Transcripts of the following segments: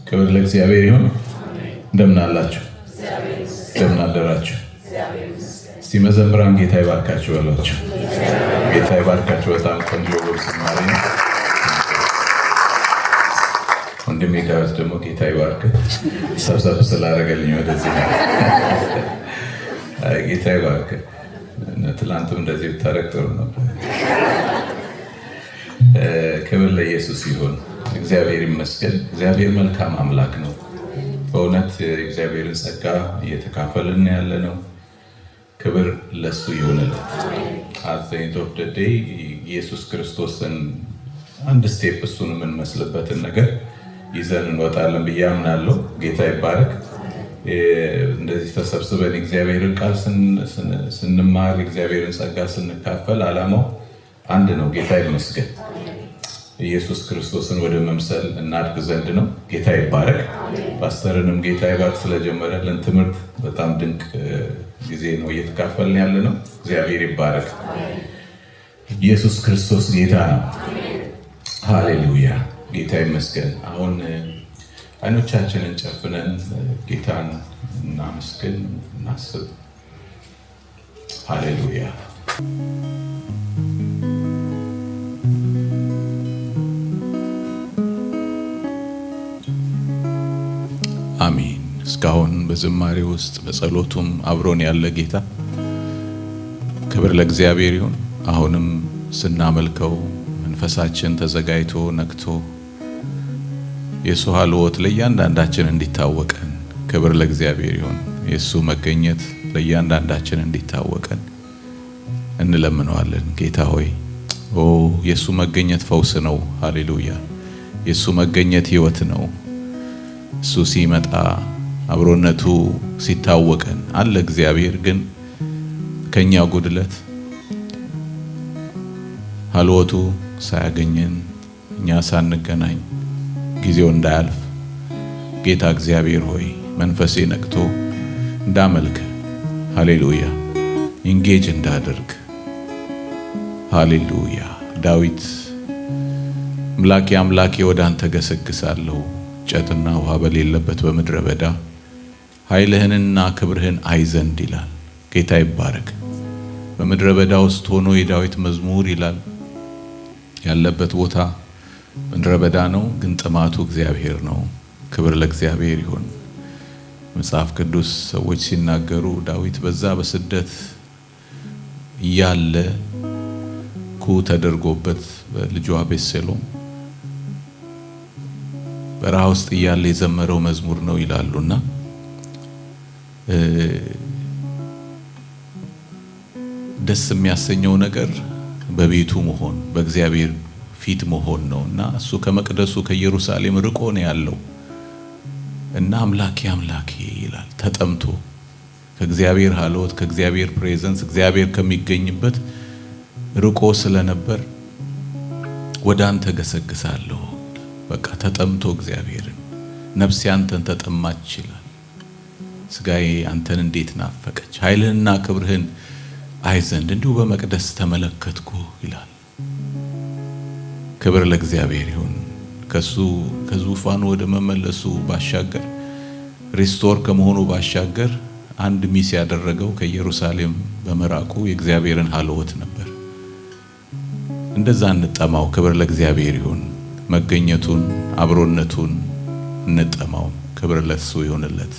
ክብር ለእግዚአብሔር ይሁን። እንደምን አላችሁ? እንደምን አደራችሁ? እስቲ መዘምራን ጌታ ይባርካችሁ በሏቸው። ጌታ ይባርካችሁ። በጣም ቆንጆ ዝማሬ ነው። ወንድሜ ዳዊት ደግሞ ጌታ ይባርክ ሰብሰብ ስላደረገልኝ ወደዚህ ነው። ጌታ ይባርክ። ትላንትም እንደዚህ ብታረግ ጥሩ ነበር። ክብር ለኢየሱስ ይሁን። እግዚአብሔር ይመስገን። እግዚአብሔር መልካም አምላክ ነው። በእውነት እግዚአብሔርን ጸጋ እየተካፈልን ያለ ነው። ክብር ለሱ ይሁንለት። at the end of the day ኢየሱስ ክርስቶስን አንድ ስቴፕ እሱን የምንመስልበትን ነገር ይዘን እንወጣለን ብዬ አምናለሁ። ጌታ ይባረክ። እንደዚህ ተሰብስበን እግዚአብሔርን ቃል ስንማር እግዚአብሔርን ጸጋ ስንካፈል ዓላማው አንድ ነው። ጌታ ይመስገን። ኢየሱስ ክርስቶስን ወደ መምሰል እናድግ ዘንድ ነው። ጌታ ይባረክ። ፓስተርንም ጌታ ይባርክ ስለጀመረልን ትምህርት በጣም ድንቅ ጊዜ ነው እየተካፈልን ያለ ነው። እግዚአብሔር ይባረክ። ኢየሱስ ክርስቶስ ጌታ ነው። ሃሌሉያ። ጌታ ይመስገን። አሁን አይኖቻችንን ጨፍነን ጌታን እናመስግን፣ እናስብ። ሃሌሉያ። አሜን። እስካሁን በዝማሬ ውስጥ በጸሎቱም አብሮን ያለ ጌታ ክብር ለእግዚአብሔር ይሁን። አሁንም ስናመልከው መንፈሳችን ተዘጋጅቶ ነክቶ የሱ ሀልወት ለእያንዳንዳችን እንዲታወቀን ክብር ለእግዚአብሔር ይሁን። የሱ መገኘት ለእያንዳንዳችን እንዲታወቀን እንለምነዋለን። ጌታ ሆይ የሱ መገኘት ፈውስ ነው። ሃሌሉያ። የሱ መገኘት ሕይወት ነው። እሱ ሲመጣ አብሮነቱ ሲታወቀን አለ። እግዚአብሔር ግን ከኛ ጉድለት ሀልወቱ ሳያገኘን እኛ ሳንገናኝ ጊዜው እንዳያልፍ ጌታ እግዚአብሔር ሆይ መንፈሴ ነቅቶ እንዳመልክ ሃሌሉያ ኢንጌጅ እንዳደርግ ሃሌሉያ። ዳዊት አምላኬ አምላኬ ወደ አንተ ገሰግሳለሁ ጨትና ውሃ በሌለበት በምድረ በዳ ኃይልህንና ክብርህን አይ ዘንድ ይላል። ጌታ ይባረክ። በምድረ በዳ ውስጥ ሆኖ የዳዊት መዝሙር ይላል ያለበት ቦታ ምድረ በዳ ነው፣ ግን ጥማቱ እግዚአብሔር ነው። ክብር ለእግዚአብሔር ይሁን። መጽሐፍ ቅዱስ ሰዎች ሲናገሩ ዳዊት በዛ በስደት እያለ ኩ ተደርጎበት በልጁ አቤሴሎም በረሃ ውስጥ እያለ የዘመረው መዝሙር ነው ይላሉና ደስ የሚያሰኘው ነገር በቤቱ መሆን በእግዚአብሔር ፊት መሆን ነውና እሱ ከመቅደሱ ከኢየሩሳሌም ርቆ ነው ያለው እና አምላኬ አምላኬ ይላል ተጠምቶ ከእግዚአብሔር ሀልወት ከእግዚአብሔር ፕሬዘንስ እግዚአብሔር ከሚገኝበት ርቆ ስለነበር ወደ አንተ ገሰግሳለሁ። በቃ ተጠምቶ እግዚአብሔርን ነፍሴ አንተን ተጠማች ይላል። ስጋዬ አንተን እንዴት ናፈቀች። ኃይልህንና ክብርህን አይ ዘንድ እንዲሁ በመቅደስ ተመለከትኩ ይላል። ክብር ለእግዚአብሔር ይሁን። ከዙፋኑ ወደ መመለሱ ባሻገር ሪስቶር ከመሆኑ ባሻገር አንድ ሚስ ያደረገው ከኢየሩሳሌም በመራቁ የእግዚአብሔርን ሀልወት ነበር። እንደዛ እንጠማው። ክብር ለእግዚአብሔር ይሁን። መገኘቱን አብሮነቱን እንጠማው። ክብር ለሱ ይሁንለት።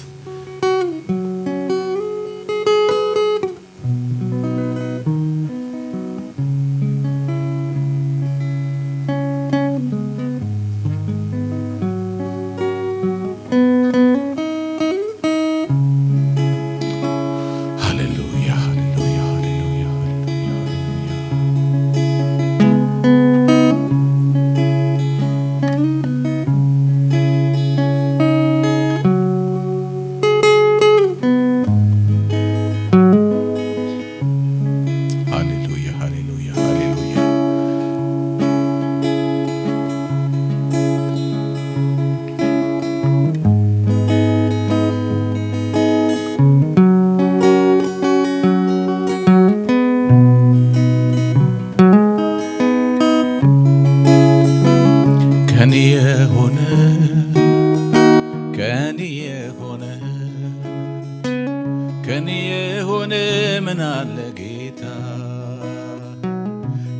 ከኔ የሆነ ምን አለ ጌታ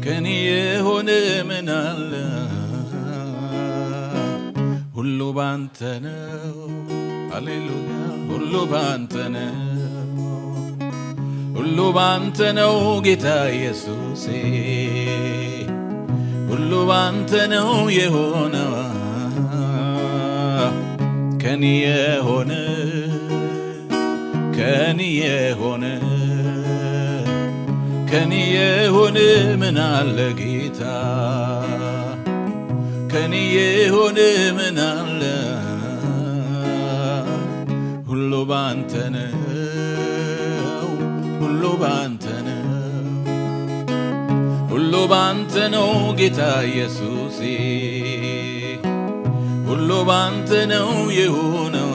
ከኔ የሆነ ምን አለ ሁሉ ባንተ ነው ሃሌሉያ ሁሉ ባንተ ነው ሁሉ ባንተ ነው ጌታ ኢየሱሴ ሁሉ ባንተ ነው የሆነው ከኔ የሆነ ከኔ የሆነ ምን አለ ጌታ ከኔ የሆነ ምን አለ ሁሉ ባንተ ነው ሁሉ ባንተ ነው ሁሉ ባንተ ነው ጌታ ኢየሱሴ ሁሉ ባንተ ነው የሆነው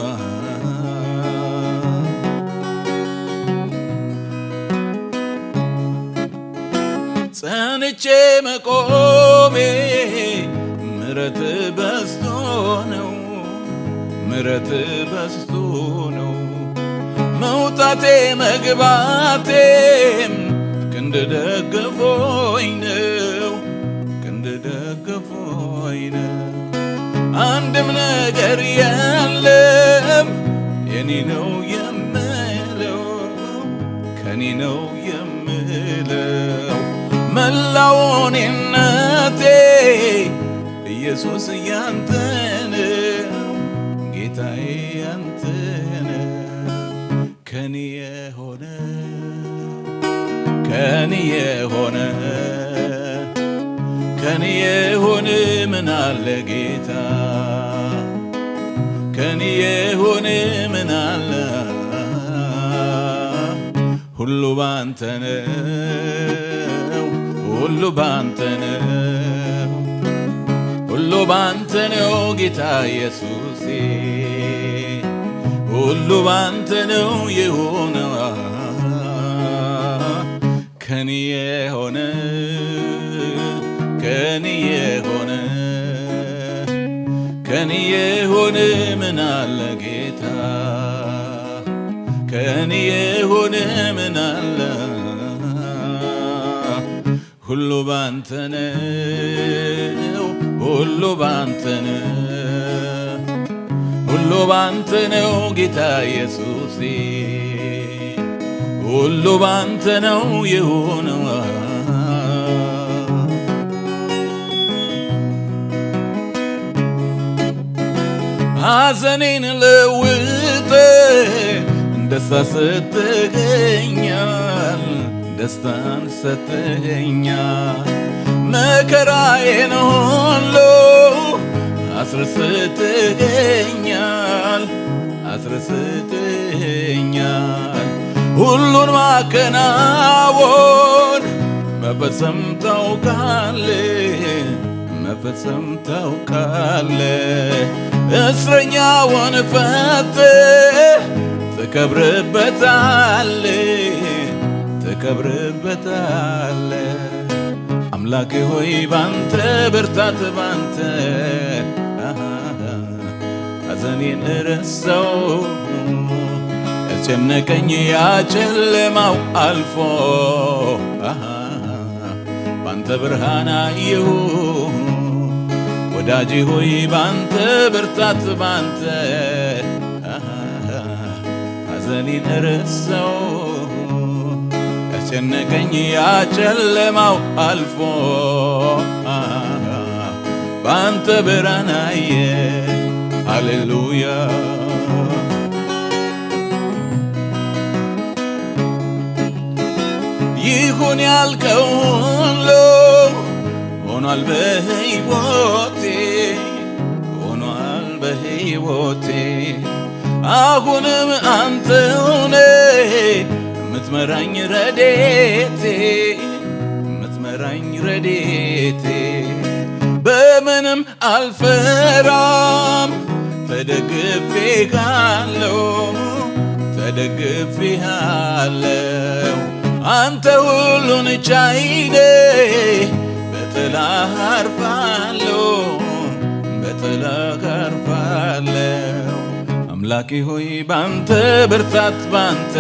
ጸንቼ መቆሜ ምሕረት በዝቶ ነው ምሕረት በዝቶ ነው መውጣቴ መግባቴም ክንድ ደግፎኝ ነው ክንድ ደግፎኝ ነው አንድም ነገር የለም የኔ ነው የምለው ከኔ ነው የምለው መላውኔነቴ ኢየሱስ ያንተ ነው ጌታዬ ያንተ ነው ከኔ የሆነ ምን አለ ጌታ ከኔ የሆነ ምን አለ ሁሉ ባንተ ነው ሁሉ ባንተ ነው ሁሉ ባንተ ነው ጌታ ኢየሱሴ ሁሉ ባንተ ነው የሆነው ከኔ የሆነ ምን አለ ጌታ ከኔ የሆነ ምን አለ ሁሉ ባንተ ነው ሁሉ ባንተ ነው ሁሉ ባንተ ነው ጌታ ኢየሱሴ ሁሉ ባንተ ነው የሆነው ሐዘኔን ለውጥ ደስታ ሰጥተኸኛል ደስታን ሰጥተኸኛል መከራዬን ሁሉ አስረስተኸኛል ሁሉን ማከናወን መፈጸም ታውቃለህ እስረኛውን ፈትህ ትከብርበታለህ አምላኬ ሆይ ባንተ ብርታት ባንተ ሐዘኔን ረሳው ያስጨነቀኝ ያጨለማው አልፎ ባንተ ብርሃን አየሁ ወዳጄ ሆይ ባንተ ብርታት ባንተ ሐዘኔን ረሳው ያስጨነቀኝ ያጨለማው አልፎ ባንተ ብርሃን አየሁ ሃሌሉያ ይሁን ያልከው ሁሉ ሆኗል በሕይወቴ አሁንም አንተ ሆነ የምትመራኝ ረድኤቴ በምንም አልፈራም ተደግፌሃለሁ አንተ ሁሉን ቻይ ነህ በጥላህ አርፋለሁ አምላኬ ሆይ ባንተ ብርታት ባንተ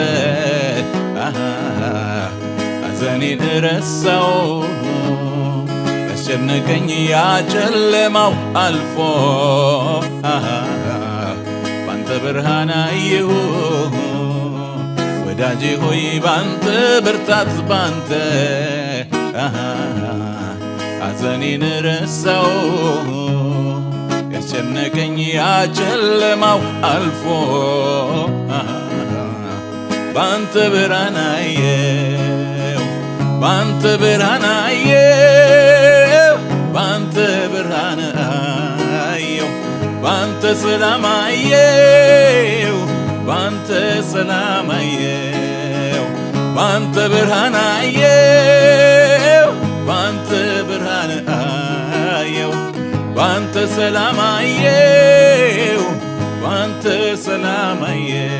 ሐዘኔን ረሳው ያስጨነቀኝ ያጨለማው አልፎ ባንተ ብርሃን አየሁ ወዳጄ ሆይ ባንተ ብርታት ባንተ ሐዘኔን ረሳው ያስጨነቀኝ ያጨለማው አልፎ ባንተ ብርሃን አየሁ ባንተ ብርሃን አየሁ ባንተ ብርሃን አየሁ ባንተ ሰላም አየሁ ባንተ ሰላም አየሁ ባንተ ብርሃን አየሁ ባንተ ብርሃን አየሁ ባንተ ሰላም አየሁ ባንተ ሰላም አየሁ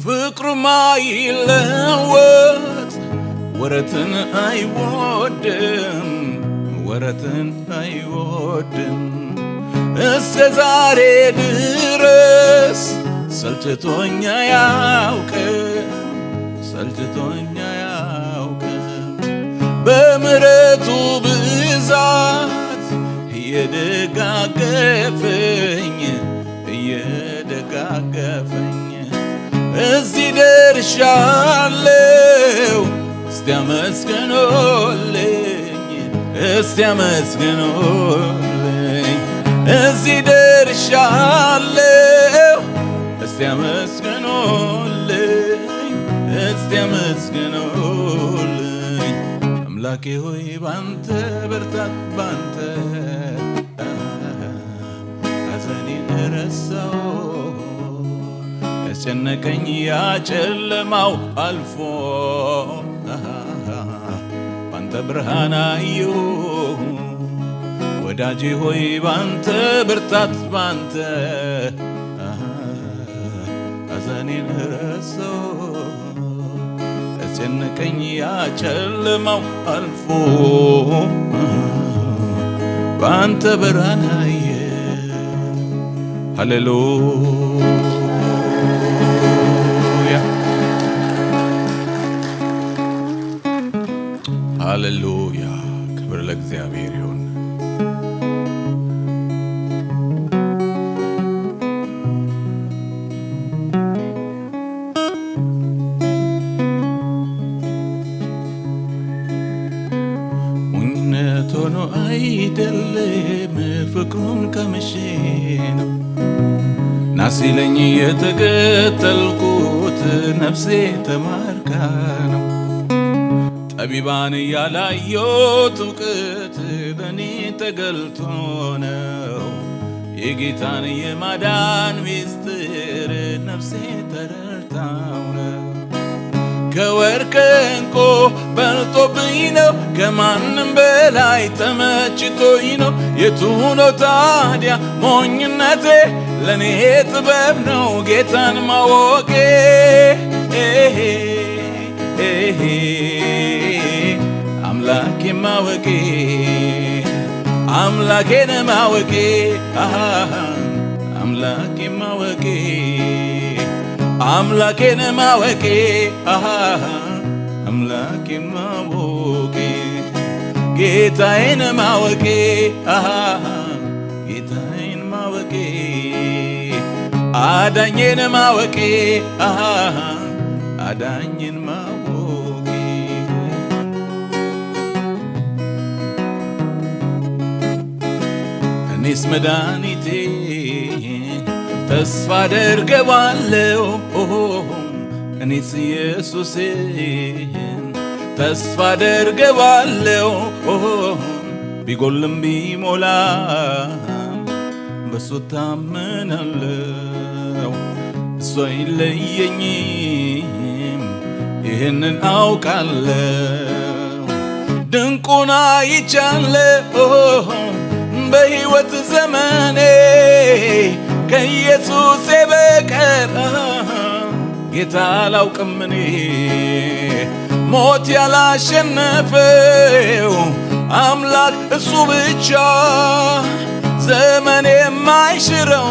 ፍቅሩማ ይለወጥ ወረትን አይወድም ወረትን አይወድም እስከ ዛሬ ድረስ ሰልችቶኛ ያውቅም ሰልችቶኛ ያውቅም በምሕረቱ ብዛት እየደጋገፈኝ እዚህ ደርሻለሁ እስቲ አመስግኑልኝ እስቲ አመስግኑልኝ እዚህ ደርሻለሁ እስቲ አመስግኑልኝ እስቲ አመስግኑልኝ አምላኬ ሆይ ባንተ ብርታት ባንተ ሐዘኔን ረሳው ያስጨነቀኝ ያጨለማው አልፎ ባንተ ብርሃን አየሁ ወዳጄ ሆይ ባንተ ብርታት ባንተ ሐዘኔን ረሳው ያስጨነቀኝ ያጨለማው አልፎ ባንተ ብርሃን አየሁ ሃሌሉያ ክብር ለእግዚአብሔር ይሁን ሞኝነት ሆኖ አይደለም ፍቅሩን ቀምሼ ነው ናሲለኝ የተከተልኩት ነፍሴ ተማርካ ነው ጠቢባን ያላየሁት እውቀት በእኔ ተገልጦ ነው የጌታን የማዳን ምስጢር ነፍሴ ተረድታው ነው ከወርቅ ዕንቁ በልጦብኝ ነው ከማንም በላይ ተመችቶኝ ነው የቱ ነው ታዲያ ሞኝነቴ ለኔ ጥበብ ነው ጌታን ማወቄ አምላኬን ማወቄ አምላኬን ማወቄ አምላኬን ማወቄ አምላኬን ማወቄ አምላኬን ማወቄ ጌታዬን ማወቄ ጌታዬን ማወቄ አዳኜን ማወቄ አዳኜን ማወቄ እኔስ መድኃኒቴን ተስፋ አደርገዋለሁ እኔስ ኢየሱሴን ተስፋ አደርገዋለሁ ቢጎልም ቢሞላም በሱ ታምናለሁ እሱ አይለየኝም ይህንን አውቃለሁ ድንቁን አይቻለሁ በሕይወት ዘመኔ ከኢየሱስ በቀር ጌታ አላውቅም እኔ ሞት ያላሸነፈው አምላክ እሱ ብቻ ዘመን የማይሽረው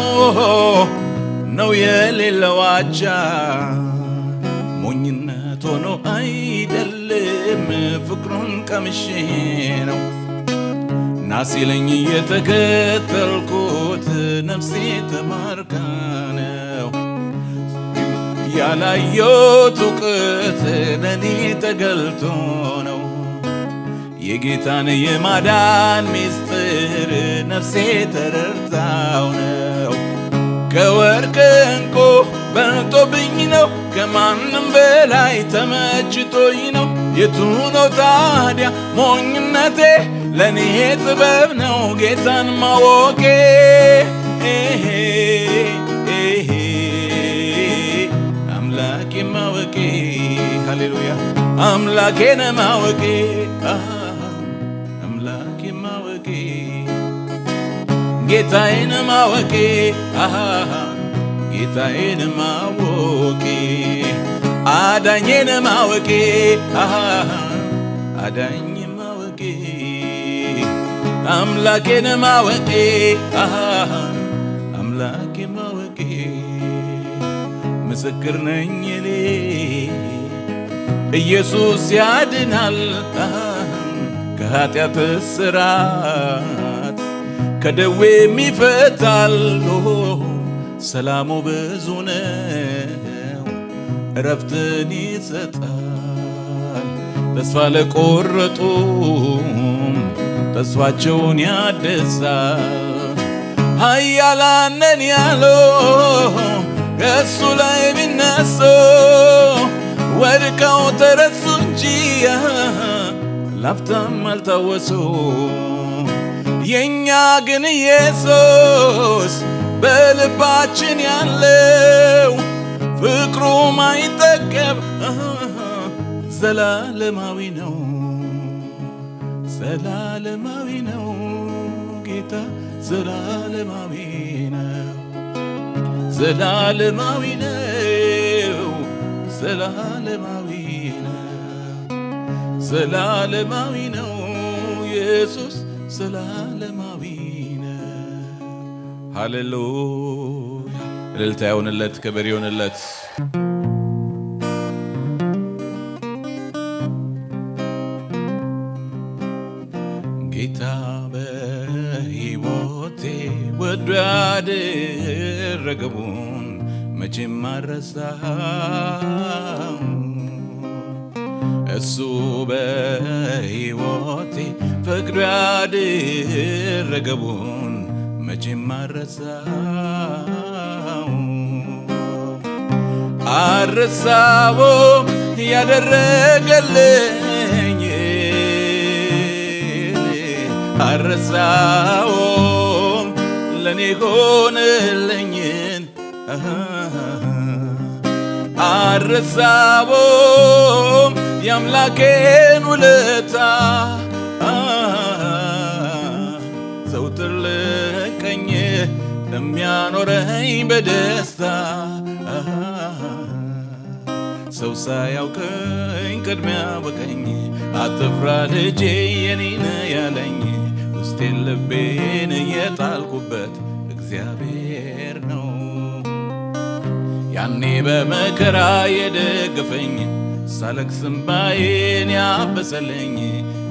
ነው የሌለው አቻ ሞኝነት ሆኖ አይደለም ፍቅሩን ቀምሼ ነው ናሲለኝ የተከተልኩት ነፍሴ ተማርካ ነው ያላየሁት እውቀት ለኔ ተገልጦ ነው የጌታን የማዳን ምስጢር ነፍሴ ተረድታው ነው ከወርቅ ዕንቁ በልጦብኝ ነው ከማንም በላይ ተመችቶኝ ነው የቱ ነው ታዲያ ሞኝነቴ ለኔ ጥበብ ነው ጌታን ማወቄ አምላኬ ማወቄ ሃሌሉያ አምላኬን ማወቄ አምላኬ ማወቄ ጌታዬን ማወቄ ጌታዬን ማወቄ አዳኜን ማወቄ አዳኝ ማወቄ አምላኬን ማወቄ አምላኬ ማወቄ ምስክር ነኝ እኔ ኢየሱስ ያድናል ከኃጢአት እስራት ከደዌም ይፈታል ሰላሙ ብዙ ነው እረፍትን ይሰጣል ተስፋ ለቆረጡም ተስፋቸውን ያድሳል ኃያላን ነን ያለው ከእሱ ላይ ቢነሱ ወድቀው ተረሱ እንጂ ላፍታም አልታወሱ የኛ ግን ኢየሱስ በልባችን ያለው ፍቅሩ ማይጠገብ ዘላለማዊ ነው ዘላለማዊ ነው ጌታ ዘላለማዊ ነው ዘላለማዊ ነው ዘላለማዊ ነው ዘላለማዊ ነው ኢየሱስ ዘላለማዊ ነው ሃሌሉያ እልልታ ይሁንለት ክብር ይሁንለት ጌታ በሕይወቴ ወዶ ያደረገውን መቼም አልረሳው እሱ በሕይወቴ ፈቅዶ ያደረገውን መቼም አልረሳው አልረሳውም ያደረገልኝ አልረሳውም ለኔ ሆነልኝን አልረሳውም የአምላኬን ውለታ ዘውትር ለቀኝ ለሚያኖረኝ በደስታ ሰው ሳያውቀኝ ቅድሚያ በቀኝ አትፍራ ልጄ የኔ ነህ ያለኝ ውስጤን ልቤን የጣልኩበት እግዚአብሔር ነው ያኔ በመከራ የደገፈኝ ሳለቅስ እንባዬን ያበሰለኝ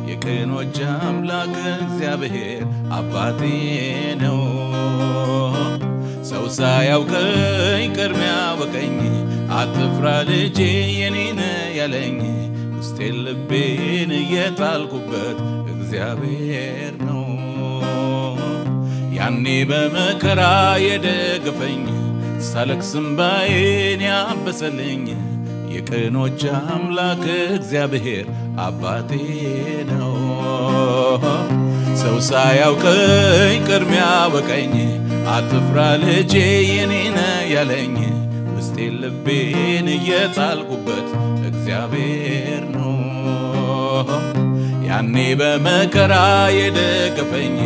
የቅኖች አምላክ እግዚአብሔር አባቴ ነው ሰው ሳያውቀኝ ቅድሚያ በቀኝ አትፍራ ልጄ የኔ ነህ ያለኝ ውስጤን ልቤን የጣልኩበት እግዚአብሔር ነው ያኔ በመከራ የደገፈኝ ሳለቅስ እንባዬን ያበሰለኝ የቅኖች አምላክ እግዚአብሔር አባቴ ነው ሰው ሳያውቀኝ ቅድሚያ በቀኝ አትፍራ ልጄ የኔ ነህ ያለኝ ውስጤን ልቤን የጣልኩበት እግዚአብሔር ነው ያኔ በመከራ የደገፈኝ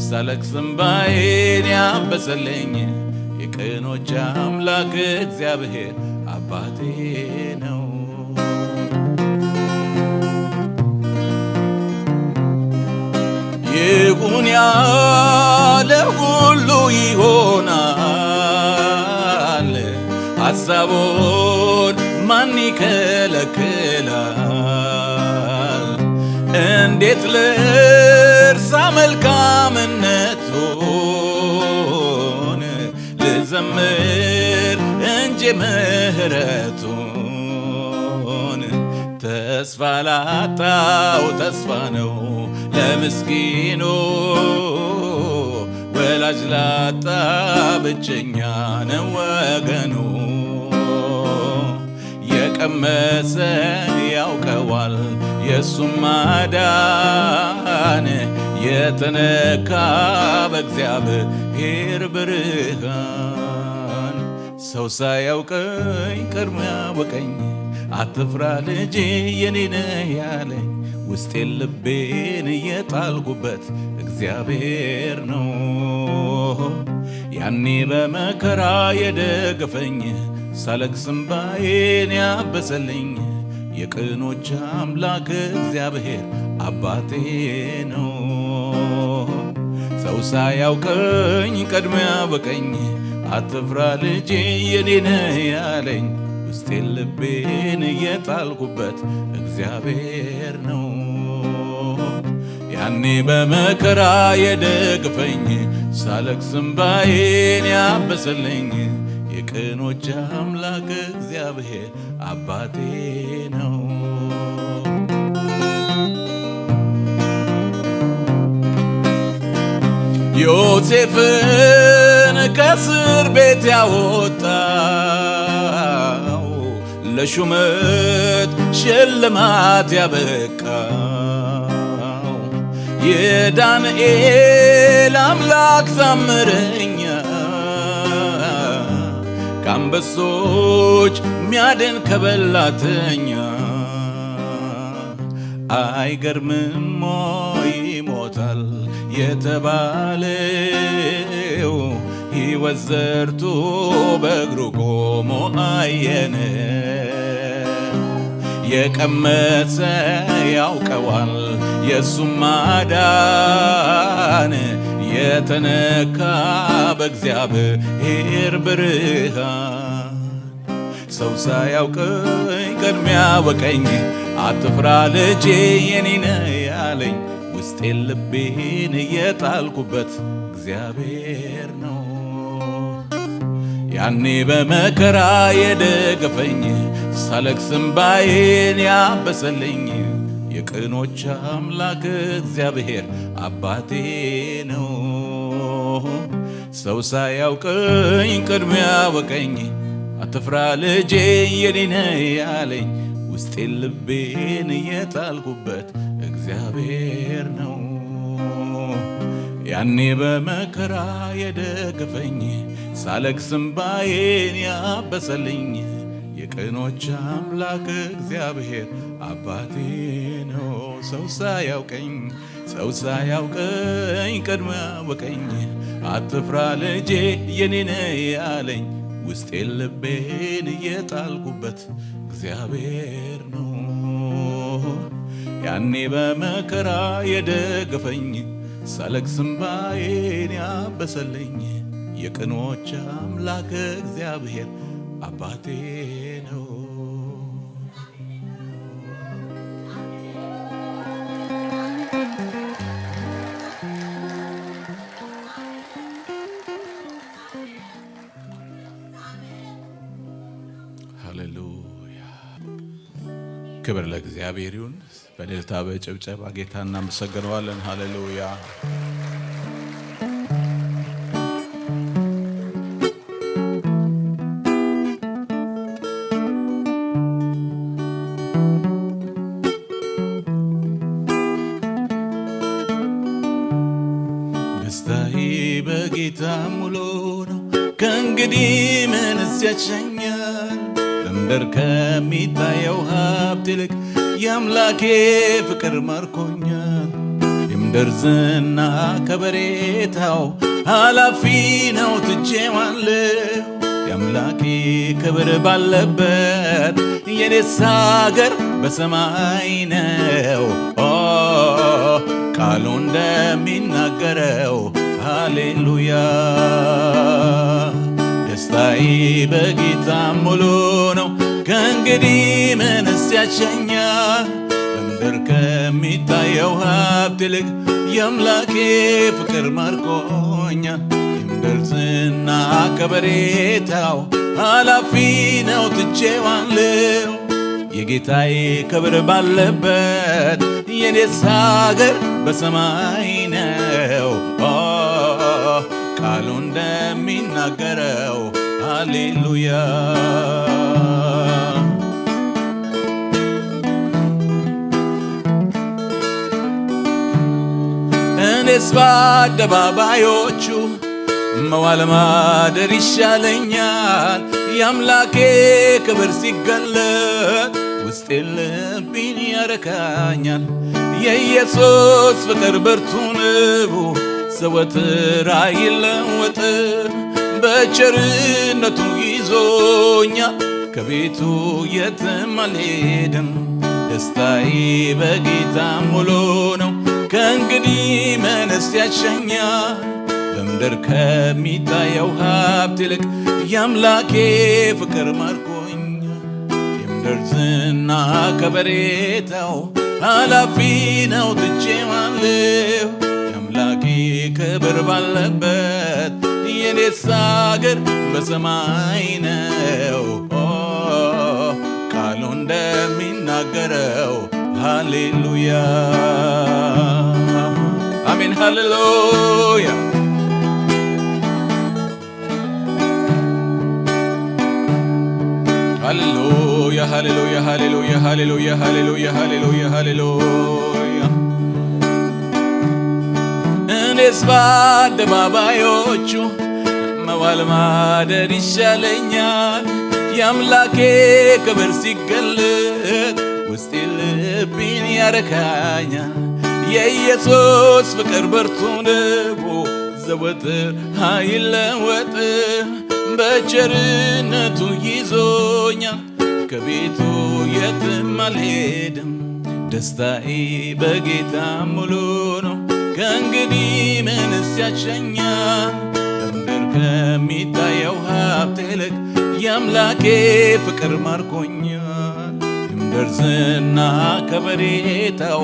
ሳለቅስ እንባዬን ያበሰለኝ የቅኖች አምላክ እግዚአብሔር አባቴ ነው ይሁን ያለ ሁሉ ይሆናል። ሐሳቡን ማን ይከለክላል? እንዴት ልርሳ መልካምነቱን ልዘምር እንጂ ምሕረቱን። ተስፋ ላጣው ተስፋ ነው ለምስኪኑ፣ ወላጅ ላጣ ብቸኛ ነው ወገኑ። የቀመሰ ያውቀዋል የሱም ማዳን፣ የተነካ በእግዚአብሔር ብርሃን። ሰው ሳያውቀኝ ቀድሞ ያወቀኝ፣ አትፍራ ልጄ የኔ ነህ ያለኝ። ውስጤን ልቤን የጣልኩበት እግዚአብሔር ነው። ያኔ በመከራ የደገፈኝ፣ ሳለቅስ እንባዬን ያበሰልኝ። የቅኖች አምላክ እግዚአብሔር አባቴ ነው። ሰው ሳያውቀኝ ቀድሞ ያወቀኝ፣ አትፍራ ልጄ የኔ ነህ ያለኝ። ውስጤን ልቤን የጣልኩበት እግዚአብሔር ነው። ያኔ በመከራ የደገፈኝ፣ ሳለቅስ እንባዬን ያበሰልኝ። የቅኖች አምላክ እግዚአብሔር አባቴ ነው። ዮሴፍን ከእስር ቤት ያወጣው፣ ለሹመት ሽልማት ያበቃው የዳንኤል አምላክ ታምረኛ፣ ከአንበሶች ሚያድን ከበላተኛ። አይገርምም ይሞታል የተባለው፣ ሕይወት ዘርቶ በእግሩ ቆሞ አየነ። የቀመሰ ያውቀዋል የሱም ማዳን፣ የተነካ በእግዚአብሔር ብርሃን። ሰው ሳያውቀኝ ቀድሞ ያወቀኝ፣ አትፍራ ልጄ የኔ ነህ ያለኝ። ውስጤን ልቤን የጣልኩበት እግዚአብሔር ነው። ያኔ በመከራ የደገፈኝ፣ ሳለቅስ እንባዬን ያበሰልኝ። የቅኖች አምላክ እግዚአብሔር አባቴ ነው። ሰው ሳያውቀኝ ቀድሞ ያወቀኝ፣ አትፍራ ልጄ የኔ ነህ ያለኝ። ውስጤን ልቤን የጣልኩበት እግዚአብሔር ነው። ያኔ በመከራ የደገፈኝ፣ ሳለቅስ እንባዬን ያበሰልኝ። የቅኖች አምላክ እግዚአብሔር አባቴ ነው። ሰው ሳያውቀኝ ቀድሞ ያወቀኝ፣ አትፍራ ልጄ የኔ ነህ ያለኝ። ውስጤን ልቤን የጣልኩበት እግዚአብሔር ነው። ያኔ በመከራ የደገፈኝ፣ ሳለቅስ እንባዬን ያበሰልኝ። የቅኖች አምላክ እግዚአብሔር አባቴ ነው። ሃሌሉያ! ክብር ለእግዚአብሔር ይሁን። በእልልታ በጭብጨባ ጌታ እናመሰግነዋለን። ሃሌሉያ! ደስታዬ በጌታ ሙሉ ነው። ከእንግዲህ ምንስ ያሸኛል? በምድር ከሚታየው ሀብት ይልቅ የአምላኬ ፍቅር ማርኮኛል። የምድር ዝና ከበሬታው ኃላፊ ነው ትቼዋለሁ። የአምላኬ ክብር ባለበት የኔስ አገር በሰማይ ነው። ቃሉ እንደሚናገረው ሃሌሉያ ደስታዬ በጌታ ሙሉ ነው ከእንግዲህ ምንስ ያሸኛል በምድር ከሚታየው ሀብት ይልቅ የአምላኬ ፍቅር ማርኮኛል የምድር ዝና ከበሬታው ኃላፊ ነው ትቼዋለሁ የጌታዬ ክብር ባለበት የኔስ ሀገር በሰማይ ነው ቃሉ እንደሚናገረው ሃሌሉያ እኔስ በአደባባዮቹ መዋል ማደር ይሻለኛል የአምላኬ ክብር ሲገለጥ ውስጤ ልቤን ያረካኛል የኢየሱስ ፍቅር ብርቱ ነው ዘወትር አይለወጥም በቸርነቱ ይዞኛል ከቤቱ የትም አልሄድም ደስታዬ በጌታ ሙሉ ነው ከእንግዲህ ምንስ ያሸኛል በምድር ከሚታየው ሀብት ይልቅ የአምላኬ ፍቅር ማርኮኛል የምድር ዝና ከበሬታው ኃላፊ ነው ትቼዋለሁ የአምላኬ ክብር ባለበት የኔስ ሀገር በሰማይ ነው ቃሉ እንደሚናገረው ሃሌሉያ አሜን ሃሌሉያ ሃሌሉያ ሃሌሉያ ሃሌሉያ ሃሌሉያ ሃሌሉያ ሃሌሉያ ሃሌሉያ እኔስ በአደባባዮቹ መዋል ማደር ይሻለኛል የአምላኬ ክብር ሲገለጥ ውስጤ ልቤን ያረካኛል የኢየሱስ ፍቅር ብርቱ ነው ዘወትር አይለወጥም በቸርነቱ ይዞኛል ከቤቱ የትም አልሄድም ደስታዬ በጌታ ሙሉ ነው ከእንግዲህ ምንስ ያሸኛል በምድር ከሚታየው ሀብት ይልቅ የአምላኬ ፍቅር ማርኮኛል የምድር ዝና ከበሬታው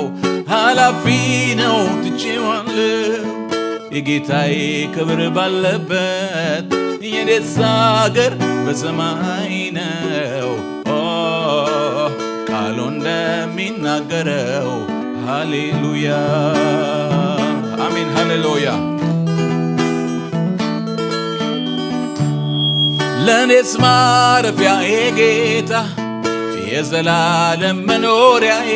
ኃላፊ ነው ትቼዋለሁ የጌታዬ ክብር ባለበት የኔስ ሀገር በሰማይ ነው ቃሉ እንደሚናገረው ሃሌሉያ አሜን ሃሌሉያ ለኔስ ማረፊያዬ ጌታ የዘላለም መኖሪያዬ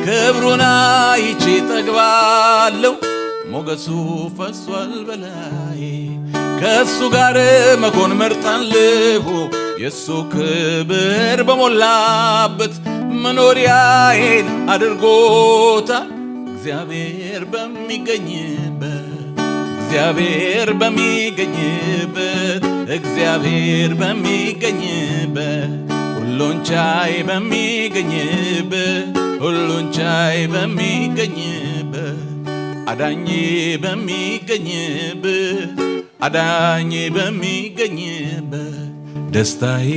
ክብሩን አይቼ ጠግባለሁ ሞገሱ ፈሷል በላይ ከሱ ጋር መኮን መርጣለሁ የሱ ክብር በሞላበት መኖሪያዬን አድርጎታል እግዚአብሔር በሚገኝበት እግዚአብሔር በሚገኝበት እግዚአብሔር በሚገኝበት ሁሉን ቻይ በሚገኝበት ሁሉን ቻይ በሚገኝበት አዳኝ በሚገኝበት አዳኝ በሚገኝበት ደስታዬ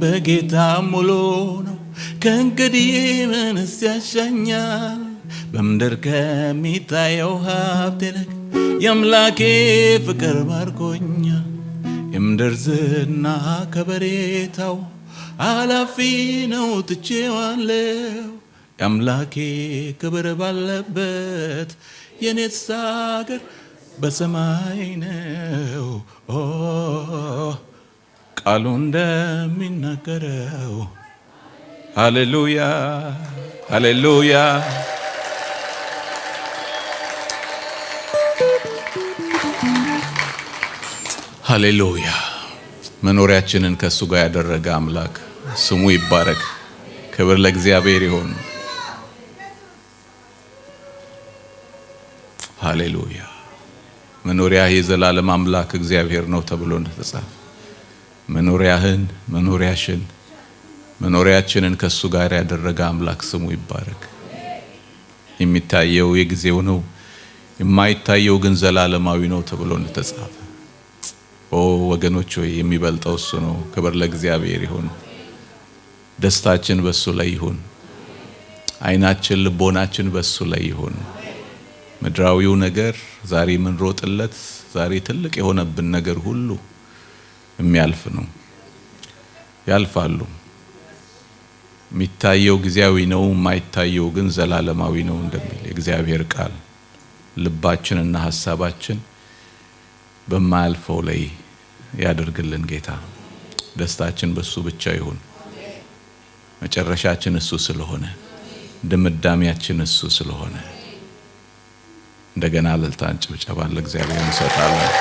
በጌታ ሙሉ ነው ከእንግዲህ ምንስ ያሸኛል በምድር ከሚታየው ሀብት ይልቅ የአምላኬ ፍቅር ማርኮኛል የምድር ዝና ከበሬታው ኃላፊ ነው ትቼዋለሁ የአምላኬ ክብር ባለበት የኔስ ሀገር በሰማይ ነው ቃሉ እንደሚናገረው ሃሌሉያ ሃሌሉያ ሃሌሉያ መኖሪያችንን ከሱ ጋር ያደረገ አምላክ ስሙ ይባረክ ክብር ለእግዚአብሔር ይሁን ሃሌሉያ መኖሪያ የዘላለም አምላክ እግዚአብሔር ነው ተብሎ እንደተጻፈ መኖሪያህን መኖሪያችንን ከሱ ጋር ያደረገ አምላክ ስሙ ይባረክ የሚታየው የጊዜው ነው፣ የማይታየው ግን ዘላለማዊ ነው ተብሎ እንደተጻፈ ወገኖች ሆይ የሚበልጠው እሱ ነው። ክብር ለእግዚአብሔር ይሁን። ደስታችን በሱ ላይ ይሁን። አይናችን ልቦናችን በሱ ላይ ይሁን። ምድራዊው ነገር ዛሬ ምን ሮጥለት ዛሬ ትልቅ የሆነብን ነገር ሁሉ የሚያልፍ ነው፣ ያልፋሉ። የሚታየው ጊዜያዊ ነው፣ የማይታየው ግን ዘላለማዊ ነው እንደሚል የእግዚአብሔር ቃል ልባችንና ሐሳባችን በማያልፈው ላይ ያደርግልን ጌታ። ደስታችን በሱ ብቻ ይሁን። መጨረሻችን እሱ ስለሆነ ድምዳሜያችን እሱ ስለሆነ እንደገና እልልታን ጭብጨባን ለእግዚአብሔር እንሰጣለን።